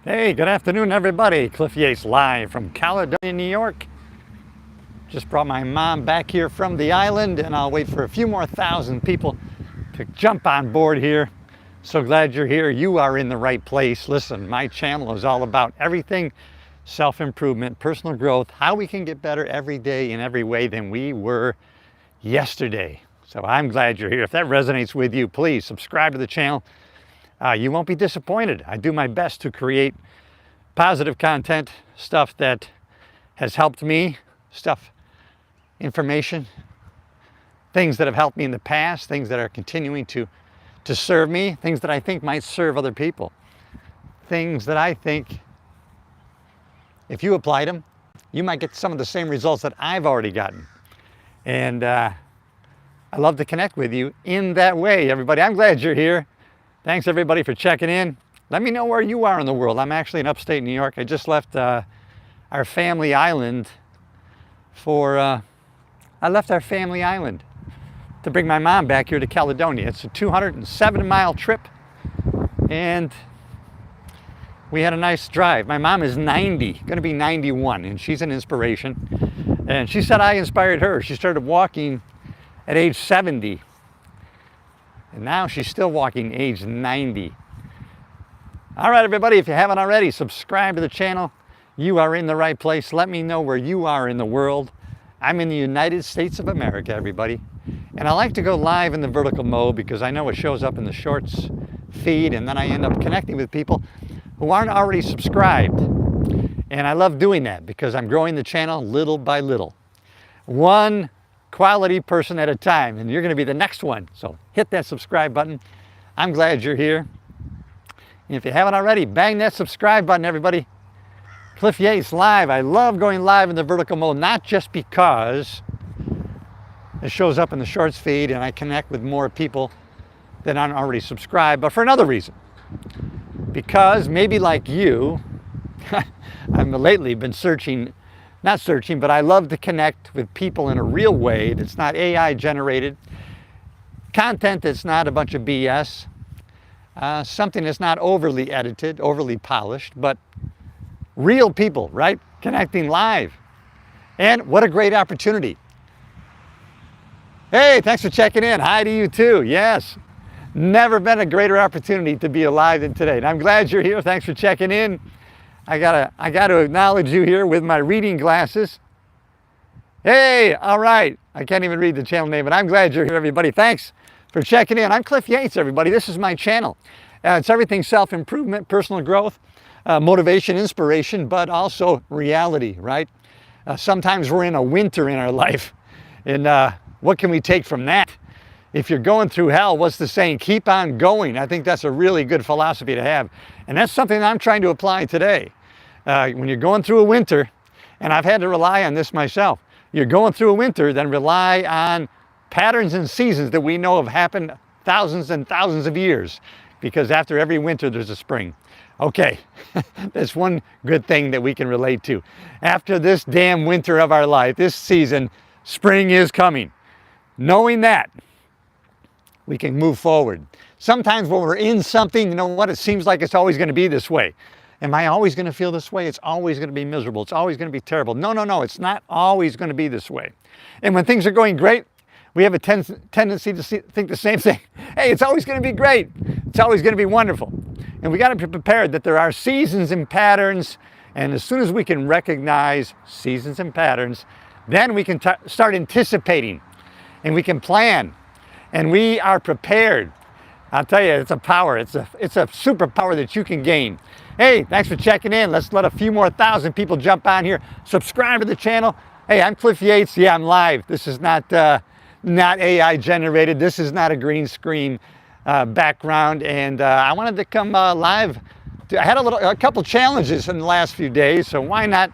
Hey, good afternoon, everybody. Cliff Yates live from Caledonia, New York. Just brought my mom back here from the island, and I'll wait for a few more thousand people to jump on board here. So glad you're here. You are in the right place. Listen, my channel is all about everything self-improvement, personal growth, how we can get better every day in every way than we were yesterday. So I'm glad you're here. If that resonates with you, please subscribe to the channel. You won't be disappointed. I do my best to create positive content, stuff that has helped me, information, things that have helped me in the past, things that are continuing to serve me, things that I think might serve other people, things that I think if you applied them, you might get some of the same results that I've already gotten. And I love to connect with you in that way, everybody. I'm glad you're here. Thanks everybody for checking in. Let me know where you are in the world. I'm actually in upstate New York. I just left our family island I left our family island to bring my mom back here to Caledonia. It's a 207-mile trip, and we had a nice drive. My mom is 90, gonna be 91, and she's an inspiration. And she said I inspired her. She started walking at age 70. And now she's still walking age 90. All right, everybody, if you haven't already, subscribe to the channel. You are in the right place. Let me know where you are in the world. I'm in the United States of America, everybody. And I like to go live in the vertical mode because I know it shows up in the shorts feed, and then I end up connecting with people who aren't already subscribed. And I love doing that because I'm growing the channel little by little. One quality person at a time, and you're going to be the next one. So hit that subscribe button. I'm glad you're here. And if you haven't already, bang that subscribe button, everybody. Cliff Yates live. I love going live in the vertical mode, not just because it shows up in the shorts feed and I connect with more people that aren't already subscribed, but for another reason. Because maybe like you, I've lately been not searching, but I love to connect with people in a real way that's not AI generated, content that's not a bunch of BS, something that's not overly edited, overly polished, but real people, right? Connecting live. And what a great opportunity. Hey, thanks for checking in. Hi to you too. Yes, never been a greater opportunity to be alive than today. And I'm glad you're here. Thanks for checking in. I gotta acknowledge you here with my reading glasses. Hey, all right. I can't even read the channel name, but I'm glad you're here, everybody. Thanks for checking in. I'm Cliff Yates, everybody. This is my channel. It's everything self-improvement, personal growth, motivation, inspiration, but also reality, right? Sometimes we're in a winter in our life, and what can we take from that? If you're going through hell, what's the saying? Keep on going. I think that's a really good philosophy to have. And that's something I'm trying to apply today. When you're going through a winter, and I've had to rely on this myself, you're going through a winter, then rely on patterns and seasons that we know have happened thousands and thousands of years. Because after every winter, there's a spring. Okay, that's one good thing that we can relate to. After this damn winter of our life, this season, spring is coming. Knowing that, we can move forward. Sometimes when we're in something, you know what, it seems like it's always going to be this way. Am I always going to feel this way? It's always going to be miserable. It's always going to be terrible. No, it's not always going to be this way. And when things are going great, we have a tendency to think the same thing. Hey, it's always going to be great. It's always going to be wonderful. And we got to be prepared that there are seasons and patterns. And as soon as we can recognize seasons and patterns, then we can start anticipating, and we can plan. And we are prepared. I'll tell you, it's a power. It's a superpower that you can gain. Hey, thanks for checking in. Let's let a few more thousand people jump on here. Subscribe to the channel. Hey, I'm Cliff Yates. Yeah, I'm live. This is not AI generated. This is not a green screen background. And I wanted to come live. I had a couple challenges in the last few days, so why not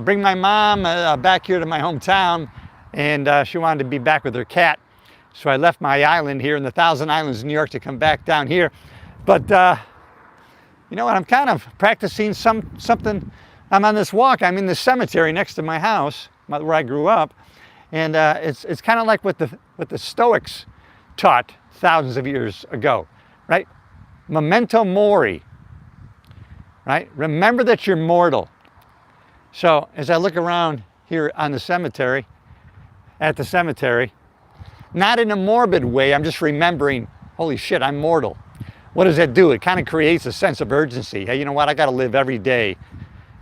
bring my mom back here to my hometown, and she wanted to be back with her cat. So I left my island here in the Thousand Islands, New York, to come back down here. But you know what? I'm kind of practicing something. I'm on this walk. I'm in the cemetery next to my house, where I grew up, and it's kind of like what the Stoics taught thousands of years ago, right? Memento mori, right? Remember that you're mortal. So as I look around here on the cemetery, at the cemetery, not in a morbid way, I'm just remembering, holy shit, I'm mortal. What does that do? It kind of creates a sense of urgency. Hey, you know what? I got to live every day,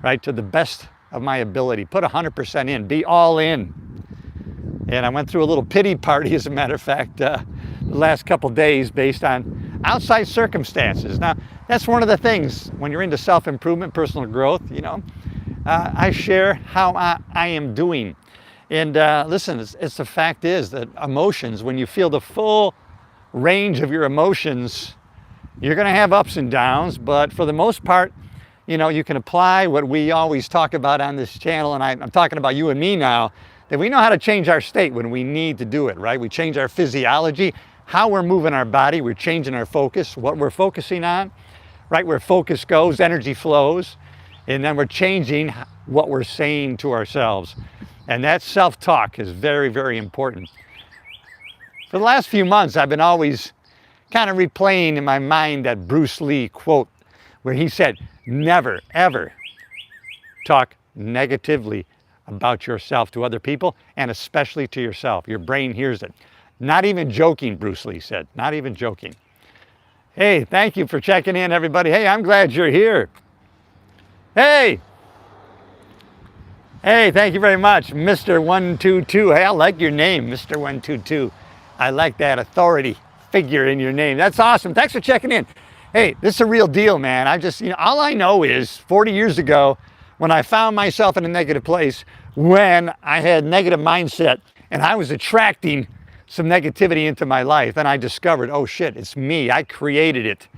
right, to the best of my ability. Put 100% in. Be all in. And I went through a little pity party, as a matter of fact, the last couple days based on outside circumstances. Now, that's one of the things when you're into self-improvement, personal growth, you know, I share how I am doing. And listen, the fact is that emotions, when you feel the full range of your emotions, you're going to have ups and downs, but for the most part, you know, you can apply what we always talk about on this channel, and I'm talking about you and me now, that we know how to change our state when we need to do it, right? We change our physiology, how we're moving our body, we're changing our focus, what we're focusing on, right? Where focus goes, energy flows, and then we're changing what we're saying to ourselves. And that self-talk is very, very important. For the last few months, I've been always kind of replaying in my mind that Bruce Lee quote where he said, never, ever talk negatively about yourself to other people, and especially to yourself. Your brain hears it. Not even joking, Bruce Lee said. Not even joking. Hey, thank you for checking in, everybody. Hey, I'm glad you're here. Hey! Hey, thank you very much, Mr. 122. Hey, I like your name, Mr. 122. I like that authority figure in your name. That's awesome. Thanks for checking in. Hey, this is a real deal, man. I just, you know, all I know is 40 years ago when I found myself in a negative place, when I had negative mindset and I was attracting some negativity into my life, and I discovered, oh shit, it's me. I created it.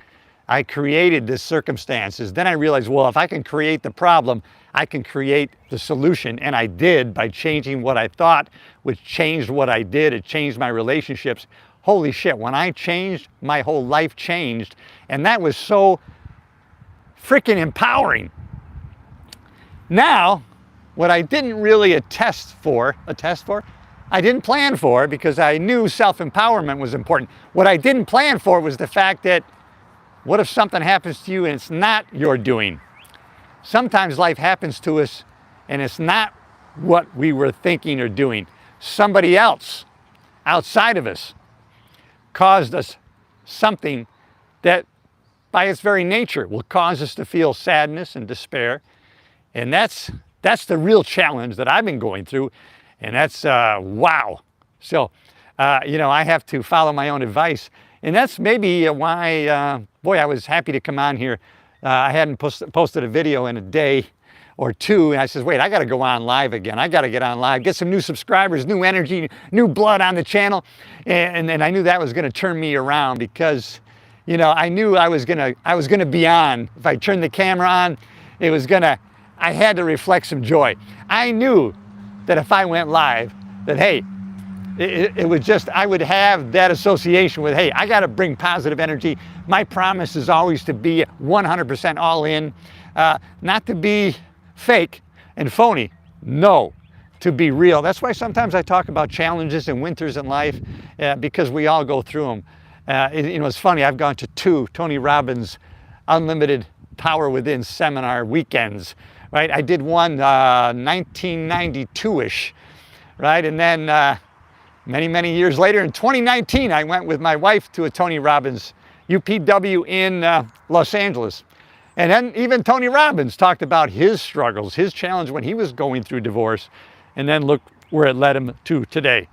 I created this circumstances. Then I realized, well, if I can create the problem, I can create the solution. And I did by changing what I thought, which changed what I did. It changed my relationships. Holy shit, when I changed, my whole life changed. And that was so freaking empowering. Now, what I didn't really attest for, I didn't plan for, because I knew self-empowerment was important. What I didn't plan for was the fact that, what if something happens to you and it's not your doing? Sometimes life happens to us and it's not what we were thinking or doing. Somebody else outside of us caused us something that by its very nature will cause us to feel sadness and despair. And that's the real challenge that I've been going through. And that's, wow. So, you know, I have to follow my own advice. And that's maybe why, boy, I was happy to come on here. I hadn't posted a video in a day or two, and I said, wait, I got to go on live again. I got to get on live, get some new subscribers, new energy, new blood on the channel. And I knew that was going to turn me around because, you know, I knew I was gonna be on. If I turned the camera on, I had to reflect some joy. I knew that if I went live, that, hey, it would just, I would have that association with, hey, I got to bring positive energy. My promise is always to be 100% all in, not to be fake and phony. No, to be real. That's why sometimes I talk about challenges and winters in life, because we all go through them. You know, it's funny, I've gone to 2 Tony Robbins Unlimited Power Within seminar weekends, right? I did one 1992-ish, right? And then many, many years later, in 2019, I went with my wife to a Tony Robbins UPW in Los Angeles. And then even Tony Robbins talked about his struggles, his challenge when he was going through divorce. And then look where it led him to today.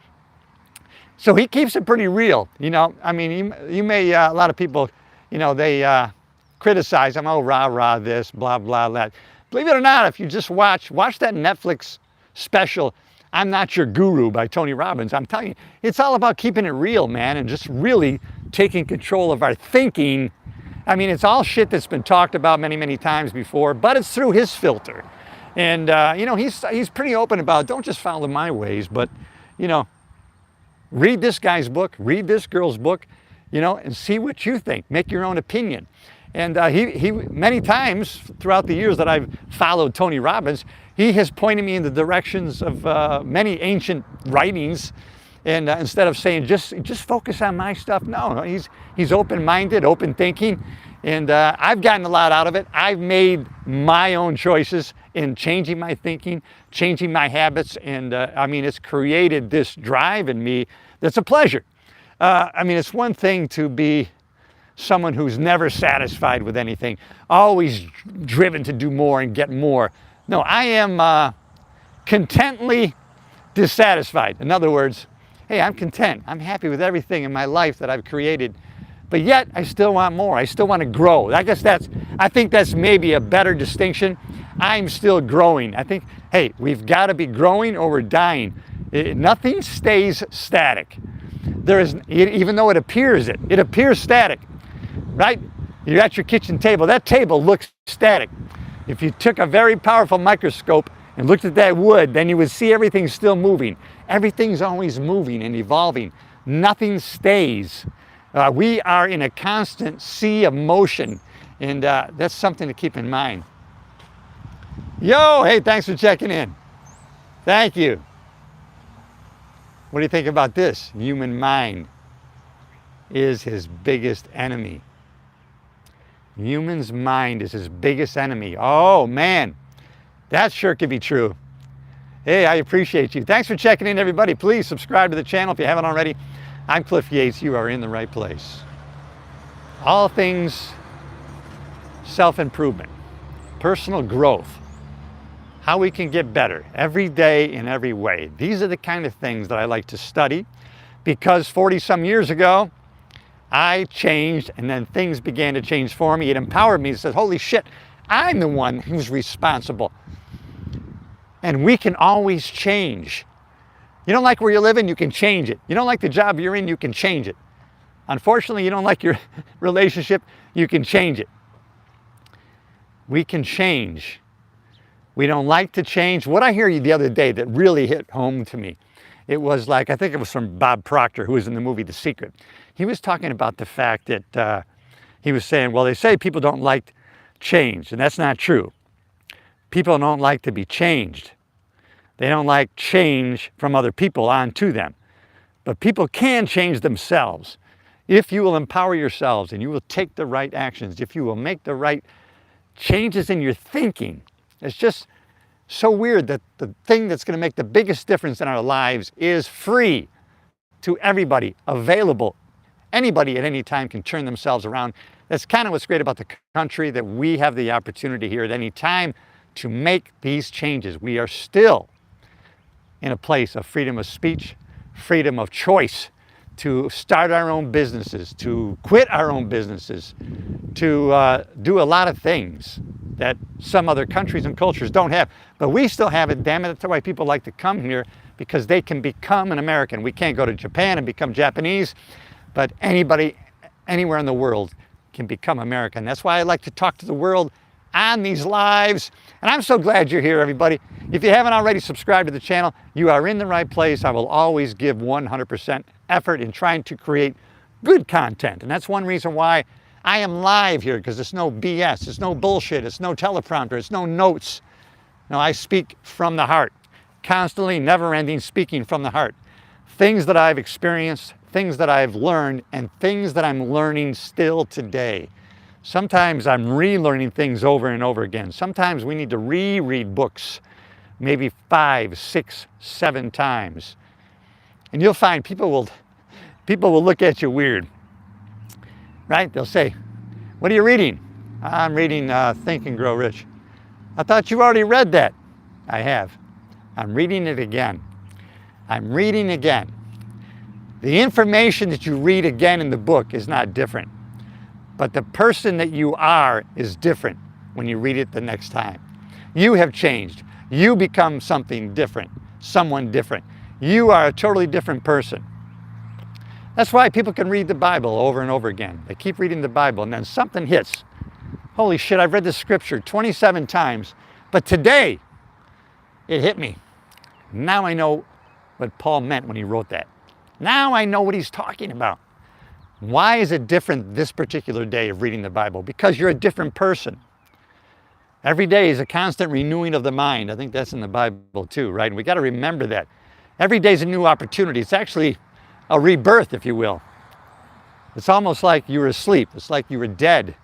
So he keeps it pretty real. You know, I mean, you may, a lot of people, you know, they criticize him, oh, rah, this, blah, blah, that. Believe it or not, if you just watch that Netflix special, I'm Not Your Guru by Tony Robbins. I'm telling you, it's all about keeping it real, man, and just really taking control of our thinking. I mean, it's all shit that's been talked about many, many times before, but it's through his filter. And, you know, he's pretty open about, don't just follow my ways, but, you know, read this guy's book, read this girl's book, you know, and see what you think. Make your own opinion. And he many times throughout the years that I've followed Tony Robbins, he has pointed me in the directions of many ancient writings. And instead of saying, just focus on my stuff, no, he's open-minded, open thinking. And I've gotten a lot out of it. I've made my own choices in changing my thinking, changing my habits. And I mean, it's created this drive in me that's a pleasure. I mean, it's one thing to be someone who's never satisfied with anything, always driven to do more and get more. No, I am contently dissatisfied. In other words, hey, I'm content. I'm happy with everything in my life that I've created. But yet, I still want more. I still want to grow. I think that's maybe a better distinction. I'm still growing. I think, hey, we've got to be growing or we're dying. Nothing stays static. There is, even though it appears static, right? You're at your kitchen table. That table looks static. If you took a very powerful microscope and looked at that wood, then you would see everything still moving. Everything's always moving and evolving. Nothing stays. We are in a constant sea of motion, and that's something to keep in mind. Yo, hey, thanks for checking in. Thank you. What do you think about this? Human mind is his biggest enemy. Human's mind is his biggest enemy. Oh, man, that sure could be true. Hey, I appreciate you. Thanks for checking in, everybody. Please subscribe to the channel if you haven't already. I'm Cliff Yates. You are in the right place. All things self-improvement, personal growth, how we can get better every day in every way. These are the kind of things that I like to study because 40-some years ago, I changed and then things began to change for me. It empowered me. It said, holy shit, I'm the one who's responsible. And we can always change. You don't like where you're living, you can change it. You don't like the job you're in, you can change it. Unfortunately, you don't like your relationship, you can change it. We can change. We don't like to change. What I heard the other day that really hit home to me, it was like, I think it was from Bob Proctor, who was in the movie The Secret. He was talking about the fact that he was saying, well, they say people don't like change, and that's not true. People don't like to be changed. They don't like change from other people onto them. But people can change themselves if you will empower yourselves and you will take the right actions, if you will make the right changes in your thinking. It's just so weird that the thing that's going to make the biggest difference in our lives is free to everybody, available. Anybody at any time can turn themselves around. That's kind of what's great about the country, that we have the opportunity here at any time to make these changes. We are still in a place of freedom of speech, freedom of choice, to start our own businesses, to quit our own businesses, to do a lot of things that some other countries and cultures don't have. But we still have it, damn it. That's why people like to come here, because they can become an American. We can't go to Japan and become Japanese, but anybody, anywhere in the world can become American. That's why I like to talk to the world on these lives. And I'm so glad you're here, everybody. If you haven't already subscribed to the channel, you are in the right place. I will always give 100% effort in trying to create good content. And that's one reason why I am live here, because it's no BS, it's no bullshit, it's no teleprompter, it's no notes. No, I speak from the heart, constantly, never-ending speaking from the heart. Things that I've experienced, things that I've learned, and things that I'm learning still today. Sometimes I'm relearning things over and over again. Sometimes we need to reread books, maybe 5, 6, 7 times. And you'll find people will look at you weird, right? They'll say, what are you reading? I'm reading Think and Grow Rich. I thought you already read that. I have. I'm reading it again. I'm reading again. The information that you read again in the book is not different. But the person that you are is different when you read it the next time. You have changed. You become something different, someone different. You are a totally different person. That's why people can read the Bible over and over again. They keep reading the Bible and then something hits. Holy shit, I've read this scripture 27 times, but today it hit me. Now I know what Paul meant when he wrote that. Now I know what he's talking about. Why is it different this particular day of reading the Bible? Because you're a different person. Every day is a constant renewing of the mind. I think that's in the Bible too, right? And we got to remember that. Every day is a new opportunity. It's actually a rebirth, if you will. It's almost like you were asleep. It's like you were dead.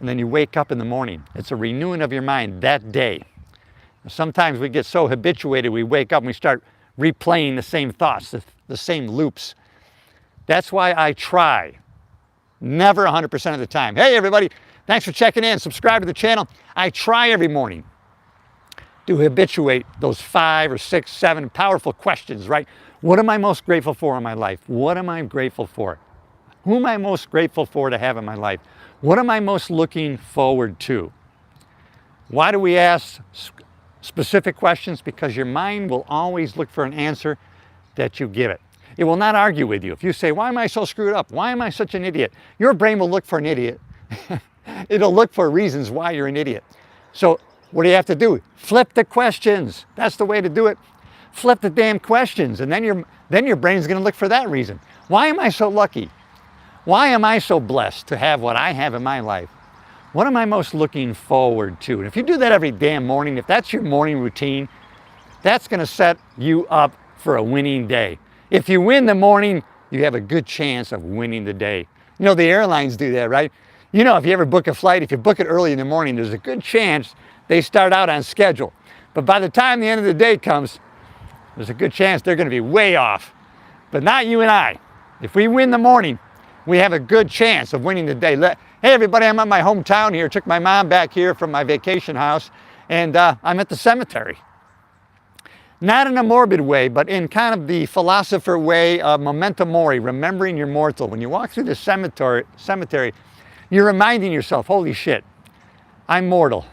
and then you wake up in the morning. It's a renewing of your mind that day. Sometimes we get so habituated, we wake up and we start replaying the same thoughts, the same loops. That's why I try, never 100% of the time. Hey everybody, thanks for checking in. Subscribe to the channel. I try every morning to habituate those 5 or 6, 7 powerful questions, right? What am I most grateful for in my life? What am I grateful for? Who am I most grateful for to have in my life? What am I most looking forward to? Why do we ask specific questions? Because your mind will always look for an answer that you give it. It will not argue with you. If you say, why am I so screwed up? Why am I such an idiot? Your brain will look for an idiot. It'll look for reasons why you're an idiot. So what do you have to do? Flip the questions. That's the way to do it. Flip the damn questions, and then your brain's going to look for that reason. Why am I so lucky? Why am I so blessed to have what I have in my life? What am I most looking forward to? And if you do that every damn morning, if that's your morning routine, that's going to set you up for a winning day. If you win the morning, you have a good chance of winning the day. You know, the airlines do that, right? You know, if you ever book a flight, if you book it early in the morning, there's a good chance they start out on schedule. But by the time the end of the day comes, there's a good chance they're going to be way off. But not you and I. If we win the morning, we have a good chance of winning the day. Hey everybody, I'm at my hometown here. Took my mom back here from my vacation house, and I'm at the cemetery. Not in a morbid way, but in kind of the philosopher way of memento mori, remembering you're mortal. When you walk through the cemetery, you're reminding yourself, holy shit, I'm mortal.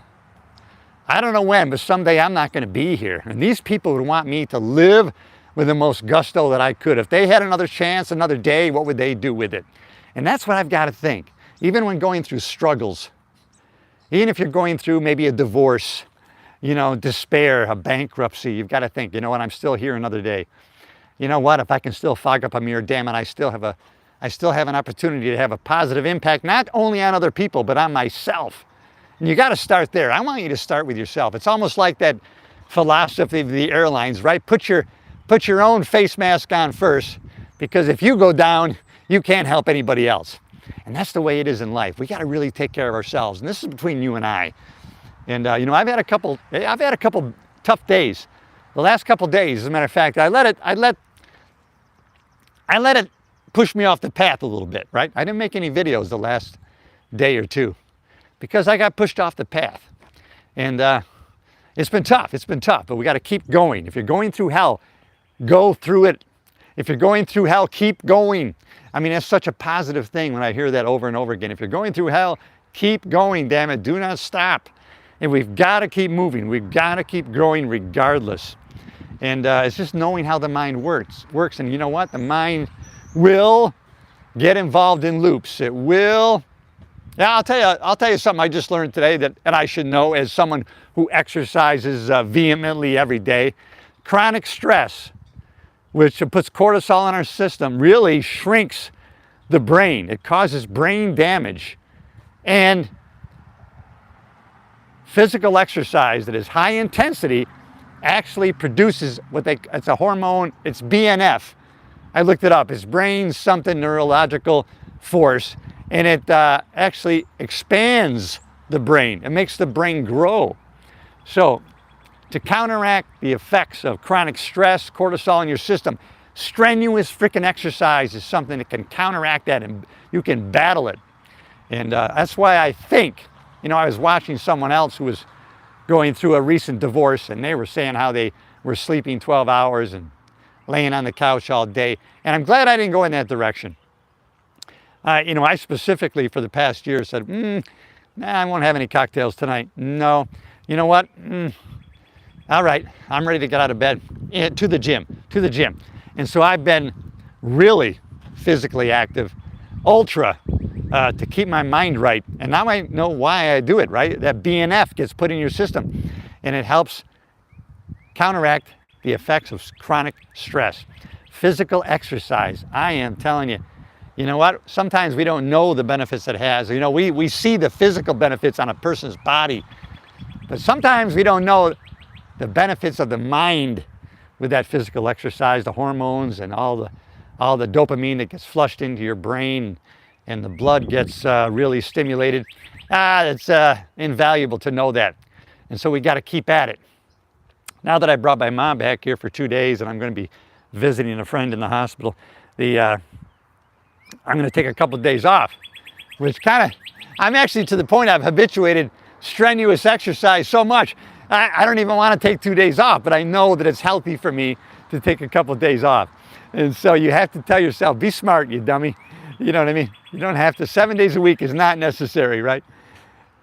I don't know when, but someday I'm not going to be here. And these people would want me to live with the most gusto that I could. If they had another chance, another day, what would they do with it? And that's what I've got to think. Even when going through struggles, even if you're going through maybe a divorce, you know, despair, a bankruptcy, you've got to think, you know what, I'm still here another day. You know what, if I can still fog up a mirror, damn it, I still have an opportunity to have a positive impact, not only on other people, but on myself. And you got to start there. I want you to start with yourself. It's almost like that philosophy of the airlines, right? Put your own face mask on first, because if you go down, you can't help anybody else. And that's the way it is in life. We got to really take care of ourselves. And this is between you and I. And you know, I've had a couple tough days. The last couple days, as a matter of fact, I let it push me off the path a little bit, right? I didn't make any videos the last day or two because I got pushed off the path. And it's been tough, but we got to keep going. If you're going through hell, go through it. If you're going through hell, keep going. I mean, that's such a positive thing when I hear that over and over again. If you're going through hell, keep going, damn it. Do not stop. And we've got to keep moving. We've got to keep growing regardless. And it's just knowing how the mind works. And you know what? The mind will get involved in loops. It will. Yeah, I'll tell you something I just learned today that I should know as someone who exercises vehemently every day. Chronic stress, which puts cortisol in our system, really shrinks the brain. It causes brain damage. And physical exercise that is high intensity actually produces it's a hormone, it's BNF. I looked it up. It's brain something neurological force, and it actually expands the brain. It makes the brain grow. So to counteract the effects of chronic stress, cortisol in your system, strenuous freaking exercise is something that can counteract that, and you can battle it. And that's why I think, you know, I was watching someone else who was going through a recent divorce, and they were saying how they were sleeping 12 hours and laying on the couch all day. And I'm glad I didn't go in that direction. You know, I specifically for the past year said, nah, I won't have any cocktails tonight. No. You know what? All right, I'm ready to get out of bed. To the gym. And so I've been really physically active, ultra, to keep my mind right. And now I know why I do it, right? That BNF gets put in your system, and it helps counteract the effects of chronic stress. Physical exercise, I am telling you, you know what? Sometimes we don't know the benefits it has. You know, we see the physical benefits on a person's body, but sometimes we don't know the benefits of the mind with that physical exercise, the hormones and all the dopamine that gets flushed into your brain, and the blood gets really stimulated. It's invaluable to know that. And so we got to keep at it. Now that I brought my mom back here for 2 days and I'm going to be visiting a friend in the hospital, I'm going to take a couple of days off, which I'm actually to the point I've habituated strenuous exercise so much. I don't even want to take 2 days off, but I know that it's healthy for me to take a couple of days off. And so you have to tell yourself, be smart, you dummy. You know what I mean? You don't have to. 7 days a week is not necessary, right?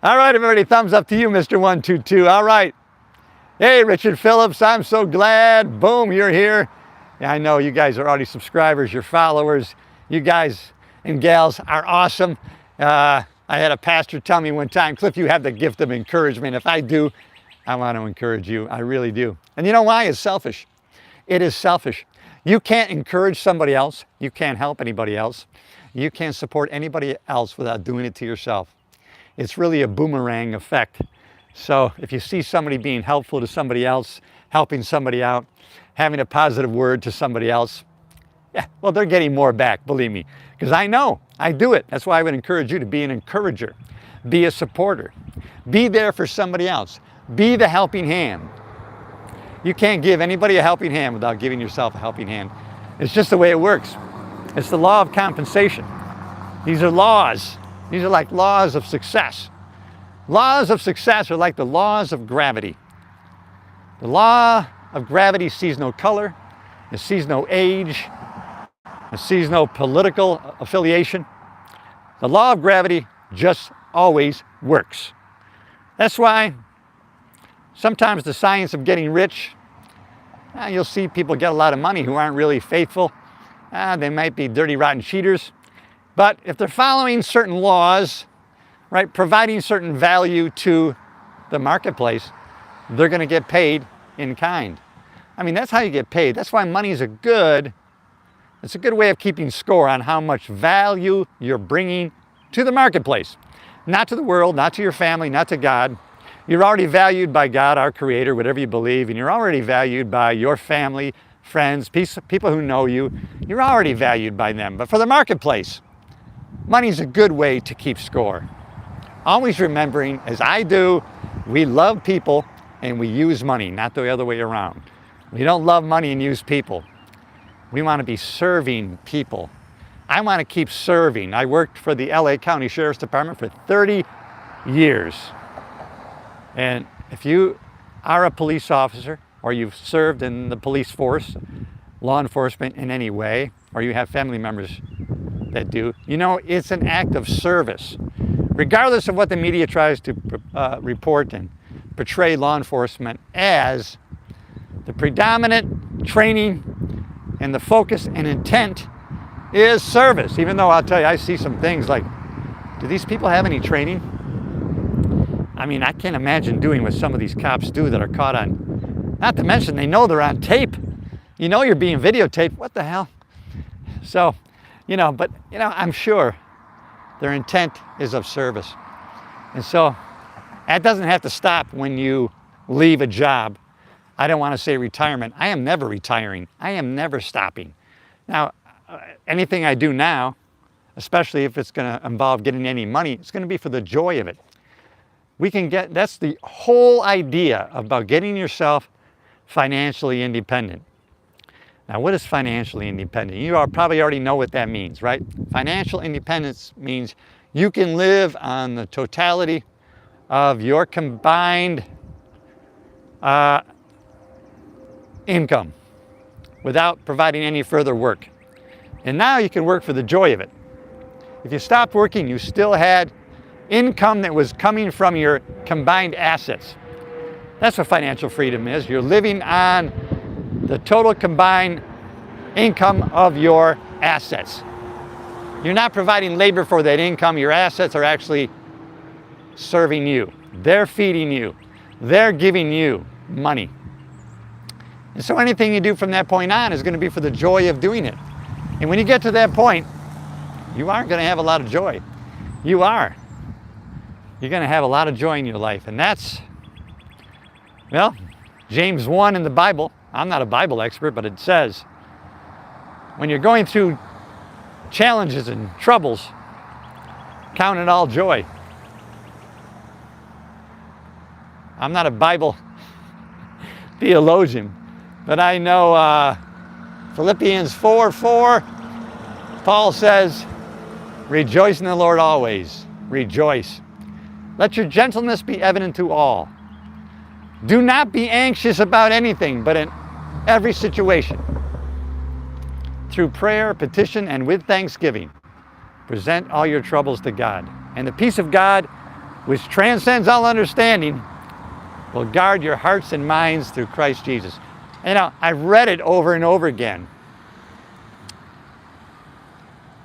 All right, everybody, thumbs up to you, Mr. 122. All right. Hey, Richard Phillips, I'm so glad. Boom, you're here. Yeah, I know you guys are already subscribers, you're followers. You guys and gals are awesome. I had a pastor tell me one time, Cliff, you have the gift of encouragement. If I do, I want to encourage you. I really do. And you know why? It's selfish. It is selfish. You can't encourage somebody else. You can't help anybody else. You can't support anybody else without doing it to yourself. It's really a boomerang effect. So if you see somebody being helpful to somebody else, helping somebody out, having a positive word to somebody else, yeah, well, they're getting more back, believe me, because I know, I do it. That's why I would encourage you to be an encourager, be a supporter, be there for somebody else, be the helping hand. You can't give anybody a helping hand without giving yourself a helping hand. It's just the way it works. It's the law of compensation. These are laws. These are like laws of success. Laws of success are like the laws of gravity. The law of gravity sees no color, it sees no age, it sees no political affiliation. The law of gravity just always works. That's why sometimes the science of getting rich, you'll see people get a lot of money who aren't really faithful. They might be dirty, rotten cheaters. But if they're following certain laws, right, providing certain value to the marketplace, they're going to get paid in kind. I mean, that's how you get paid. That's why money is it's a good way of keeping score on how much value you're bringing to the marketplace. Not to the world, not to your family, not to God. You're already valued by God, our Creator, whatever you believe, and you're already valued by your family, friends, people who know you. You're already valued by them. But for the marketplace, money's a good way to keep score. Always remembering, as I do, we love people and we use money, not the other way around. We don't love money and use people. We want to be serving people. I want to keep serving. I worked for the LA County Sheriff's Department for 30 years. And if you are a police officer or you've served in the police force, law enforcement in any way, or you have family members that do, you know, it's an act of service. Regardless of what the media tries to report and portray law enforcement as, the predominant training and the focus and intent is service. Even though I'll tell you, I see some things like, do these people have any training? I mean, I can't imagine doing what some of these cops do that are caught on, not to mention they know they're on tape. You know you're being videotaped, what the hell? So, but I'm sure their intent is of service. And so that doesn't have to stop when you leave a job. I don't want to say retirement. I am never retiring. I am never stopping. Now, anything I do now, especially if it's going to involve getting any money, it's going to be for the joy of it. That's the whole idea about getting yourself financially independent. Now, what is financially independent? You probably already know what that means, right? Financial independence means you can live on the totality of your combined income without providing any further work. And now you can work for the joy of it. If you stopped working, you still had income that was coming from your combined assets. That's what financial freedom is. You're living on the total combined income of your assets. You're not providing labor for that income. Your assets are actually serving you. They're feeding you. They're giving you money. And so anything you do from that point on is going to be for the joy of doing it. And when you get to that point, you aren't going to have a lot of joy. You are. You're going to have a lot of joy in your life. And that's, well, James 1 in the Bible. I'm not a Bible expert, but it says, when you're going through challenges and troubles, count it all joy. I'm not a Bible theologian, but I know Philippians 4:4, Paul says, rejoice in the Lord always. Rejoice. Let your gentleness be evident to all. Do not be anxious about anything, but in every situation, through prayer, petition, and with thanksgiving, present all your troubles to God. And the peace of God, which transcends all understanding, will guard your hearts and minds through Christ Jesus. You know, I've read it over and over again.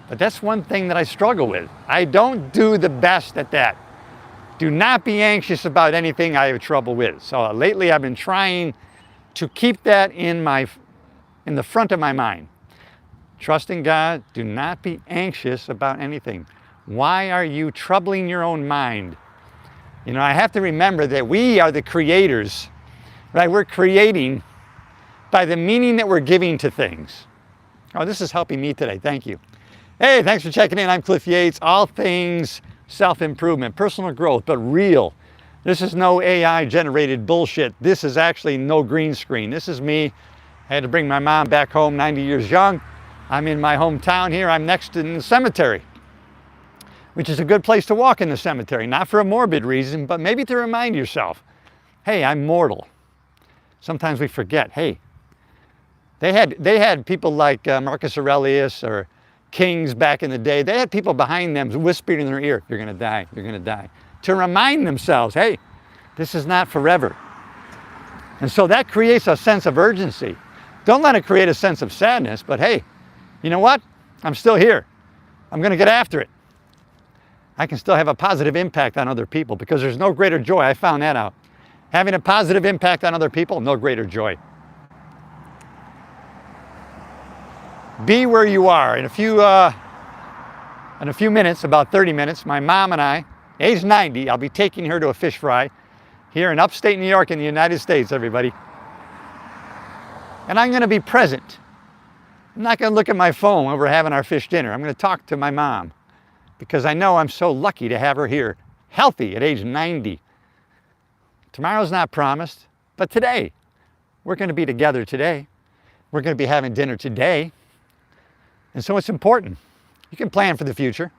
But that's one thing that I struggle with. I don't do the best at that. Do not be anxious about anything I have trouble with. So lately I've been trying to keep that in the front of my mind. Trust in God. Do not be anxious about anything. Why are you troubling your own mind? You know, I have to remember that we are the creators, right? We're creating by the meaning that we're giving to things. Oh, this is helping me today. Thank you. Hey, thanks for checking in. I'm Cliff Yates. All things self-improvement, personal growth, but real. This is no AI-generated bullshit. This is actually no green screen. This is me. I had to bring my mom back home, 90 years young. I'm in my hometown here. I'm next to the cemetery, which is a good place to walk in the cemetery, not for a morbid reason, but maybe to remind yourself, hey, I'm mortal. Sometimes we forget, hey, they had people like Marcus Aurelius or kings back in the day. They had people behind them whispering in their ear, you're gonna die, you're gonna die, to remind themselves, hey, this is not forever. And so that creates a sense of urgency. Don't let it create a sense of sadness, but hey, you know what? I'm still here. I'm gonna get after it. I can still have a positive impact on other people because there's no greater joy. I found that out. Having a positive impact on other people, no greater joy. Be where you are. In a few minutes, about 30 minutes, my mom and I, age 90, I'll be taking her to a fish fry here in upstate New York in the United States, everybody. And I'm going to be present. I'm not going to look at my phone when we're having our fish dinner. I'm going to talk to my mom because I know I'm so lucky to have her here, healthy at age 90. Tomorrow's not promised, but today, we're going to be together today. We're going to be having dinner today. And so it's important. You can plan for the future.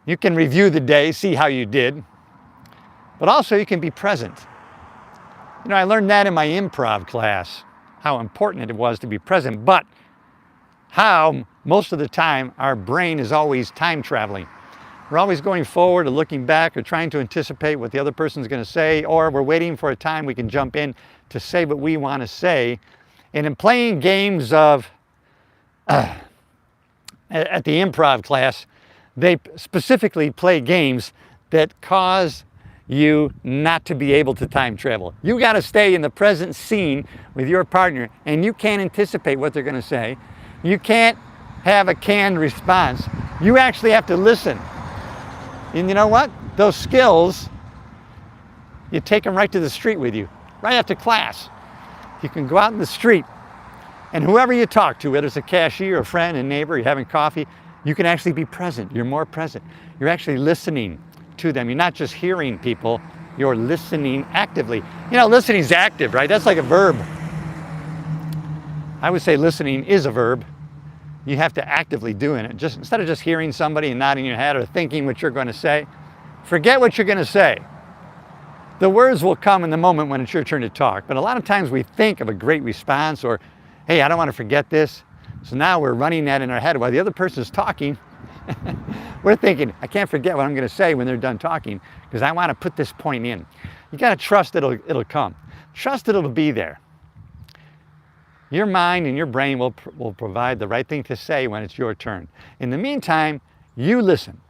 You can review the day, see how you did. But also you can be present. You know, I learned that in my improv class, how important it was to be present, but how most of the time our brain is always time traveling. We're always going forward or looking back or trying to anticipate what the other person's going to say, or we're waiting for a time we can jump in to say what we want to say. And in playing games of at the improv class, they specifically play games that cause you not to be able to time travel. You got to stay in the present scene with your partner, and you can't anticipate what they're going to say. You can't have a canned response. You actually have to listen. And you know what? Those skills, you take them right to the street with you, right after class. You can go out in the street, and whoever you talk to, whether it's a cashier, a friend, a neighbor, you're having coffee, you can actually be present. You're more present. You're actually listening to them. You're not just hearing people, you're listening actively. You know, listening is active, right? That's like a verb. I would say listening is a verb. You have to actively do it. Just instead of just hearing somebody and nodding your head or thinking what you're going to say, forget what you're going to say. The words will come in the moment when it's your turn to talk. But a lot of times we think of a great response or, hey, I don't want to forget this. So now we're running that in our head while the other person is talking. We're thinking, I can't forget what I'm going to say when they're done talking because I want to put this point in. You got to trust that it'll come. Trust that it'll be there. Your mind and your brain will provide the right thing to say when it's your turn. In the meantime, you listen.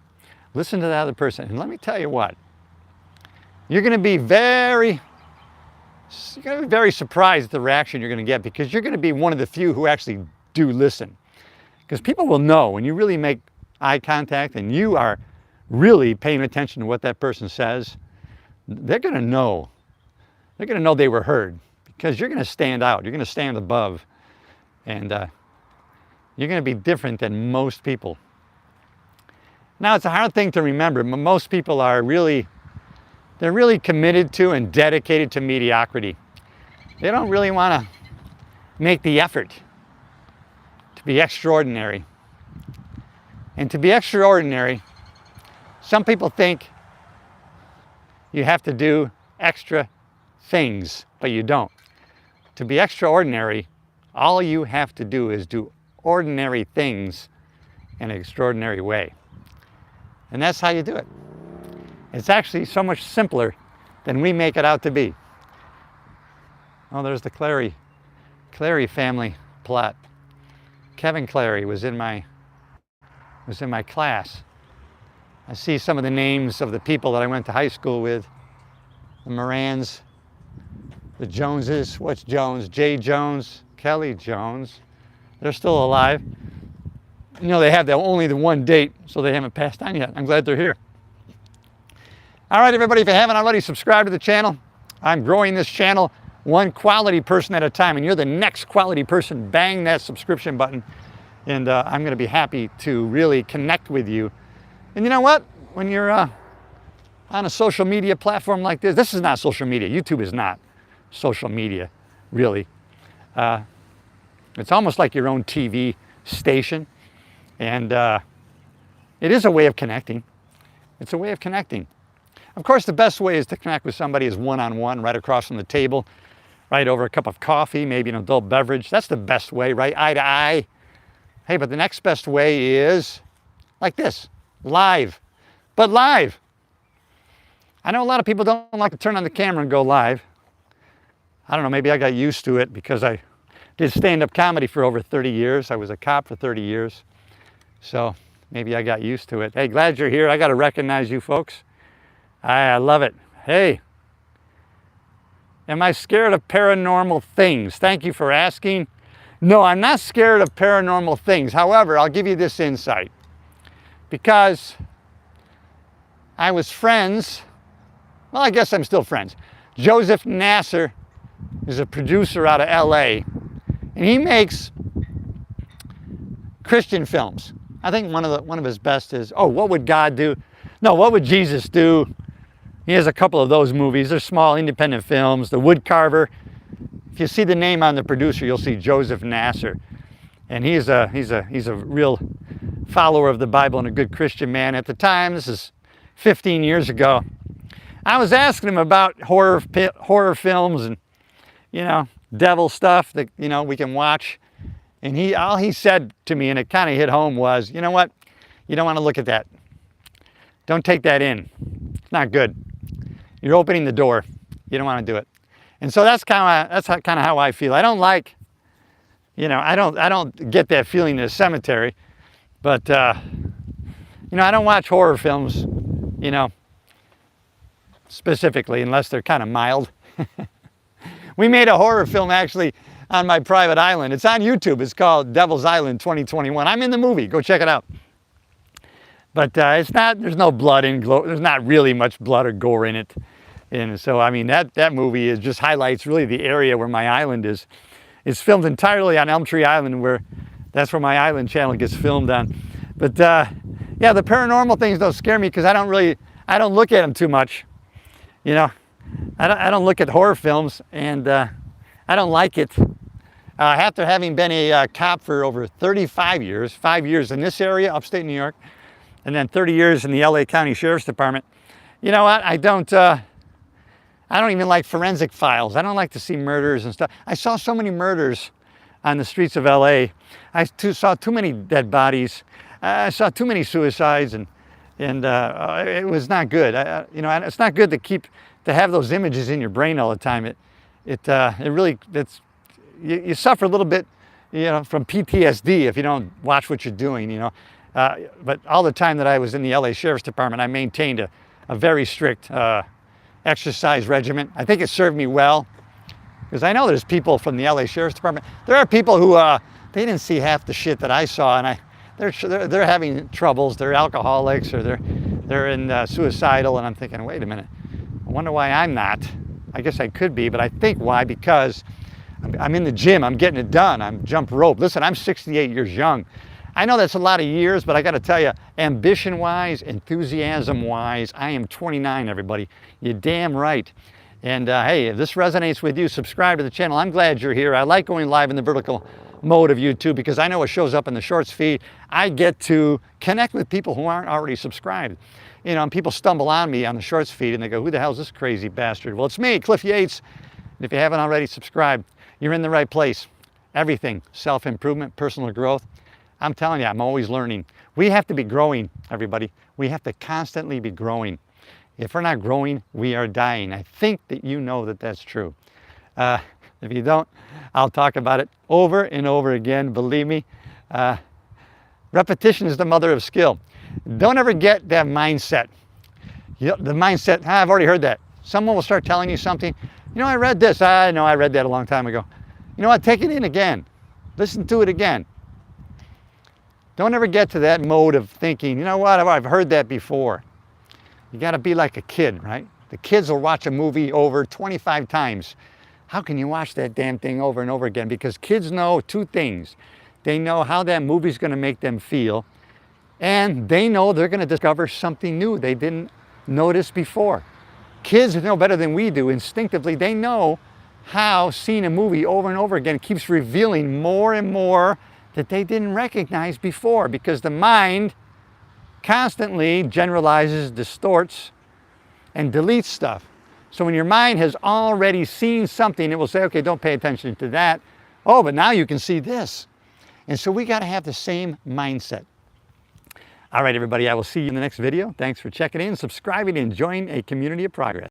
Listen to the other person. And let me tell you what. You're going to be very surprised at the reaction you're going to get because you're going to be one of the few who actually do listen. Because people will know when you really make eye contact and you are really paying attention to what that person says, they're going to know. They're going to know they were heard because you're going to stand out. You're going to stand above. And you're going to be different than most people. Now, it's a hard thing to remember, but most people are really they're really committed to and dedicated to mediocrity. They don't really want to make the effort to be extraordinary. And to be extraordinary, some people think you have to do extra things, but you don't. To be extraordinary, all you have to do is do ordinary things in an extraordinary way. And that's how you do it. It's actually so much simpler than we make it out to be. Oh, there's the Clary family plot. Kevin Clary was in my class. I see some of the names of the people that I went to high school with. The Morans, the Joneses. What's Jones? Jay Jones, Kelly Jones. They're still alive. You know, they have only the one date, so they haven't passed on yet. I'm glad they're here. All right, everybody, if you haven't already subscribed to the channel, I'm growing this channel one quality person at a time, and you're the next quality person. Bang that subscription button, and I'm going to be happy to really connect with you. And you know what? When you're on a social media platform like this is not social media. YouTube is not social media, really. It's almost like your own TV station, and it is a way of connecting. It's a way of connecting. Of course, the best way is to connect with somebody is one-on-one, right across from the table, right over a cup of coffee, maybe an adult beverage. That's the best way, right? Eye to eye. Hey, but the next best way is like this, live. But live. I know a lot of people don't like to turn on the camera and go live. I don't know, maybe I got used to it because I did stand-up comedy for over 30 years. I was a cop for 30 years. So maybe I got used to it. Hey, glad you're here. I got to recognize you folks. I love it. Hey, am I scared of paranormal things? Thank you for asking. No, I'm not scared of paranormal things. However, I'll give you this insight. Because I was friends, well, I guess I'm still friends. Joseph Nasser is a producer out of LA, and he makes Christian films. I think one of his best is, oh, what would God do? No, what would Jesus do? He has a couple of those movies. They're small independent films. The Woodcarver. If you see the name on the producer, you'll see Joseph Nasser, and he's a real follower of the Bible and a good Christian man. At the time, this is 15 years ago, I was asking him about horror films and, you know, devil stuff that, you know, we can watch. And all he said to me, and it kind of hit home, was, you know what? You don't want to look at that. Don't take that in. It's not good. You're opening the door. You don't want to do it. And so that's kind of how I feel. I don't like, you know, I don't get that feeling in a cemetery, but you know, I don't watch horror films, you know, specifically, unless they're kind of mild. We made a horror film actually on my private island. It's on YouTube. It's called Devil's Island 2021. I'm in the movie. Go check it out. But it's not. There's no blood and there's not really much blood or gore in it. And so, I mean, that movie just highlights really the area where my island is. It's filmed entirely on Elm Tree Island, that's where my island channel gets filmed on. But yeah, the paranormal things don't scare me because I don't look at them too much. You know, I don't look at horror films, and I don't like it. After having been a cop for over 35 years, 5 years in this area, upstate New York, and then 30 years in the LA County Sheriff's Department, you know what? I don't even like forensic files. I don't like to see murders and stuff. I saw so many murders on the streets of LA. I saw too many dead bodies. I saw too many suicides, and it was not good. You know, it's not good to have those images in your brain all the time. You suffer a little bit, you know, from PTSD if you don't watch what you're doing, you know. But all the time that I was in the LA Sheriff's Department, I maintained a very strict exercise regimen. I think it served me well, because I know there's people from the LA Sheriff's Department. There are people who they didn't see half the shit that I saw, and they're having troubles. They're alcoholics, or they're in suicidal, and I'm thinking, wait a minute, I wonder why I'm not. I guess I could be, but I think why? Because I'm in the gym. I'm getting it done. I'm jump rope. Listen, I'm 68 years young. I know that's a lot of years, but I got to tell you, ambition-wise, enthusiasm-wise, I am 29, everybody. You're damn right. And hey, if this resonates with you, subscribe to the channel. I'm glad you're here. I like going live in the vertical mode of YouTube because I know it shows up in the shorts feed. I get to connect with people who aren't already subscribed. You know, and people stumble on me on the shorts feed and they go, who the hell is this crazy bastard? Well, it's me, Cliff Yates. And if you haven't already subscribed, you're in the right place. Everything, self-improvement, personal growth. I'm telling you, I'm always learning. We have to be growing, everybody. We have to constantly be growing. If we're not growing, we are dying. I think that you know that that's true. If you don't, I'll talk about it over and over again. Believe me, repetition is the mother of skill. Don't ever get that mindset. The mindset, I've already heard that. Someone will start telling you something. You know, I read this. I know I read that a long time ago. You know what? Take it in again. Listen to it again. Don't ever get to that mode of thinking, you know what, I've heard that before. You got to be like a kid, right? The kids will watch a movie over 25 times. How can you watch that damn thing over and over again? Because kids know two things. They know how that movie's going to make them feel, and they know they're going to discover something new they didn't notice before. Kids know better than we do instinctively. They know how seeing a movie over and over again keeps revealing more and more that they didn't recognize before, because the mind constantly generalizes, distorts, and deletes stuff. So when your mind has already seen something, it will say, okay, don't pay attention to that. Oh, but now you can see this. And so we got to have the same mindset. All right, everybody, I will see you in the next video. Thanks for checking in, subscribing, and joining a community of progress.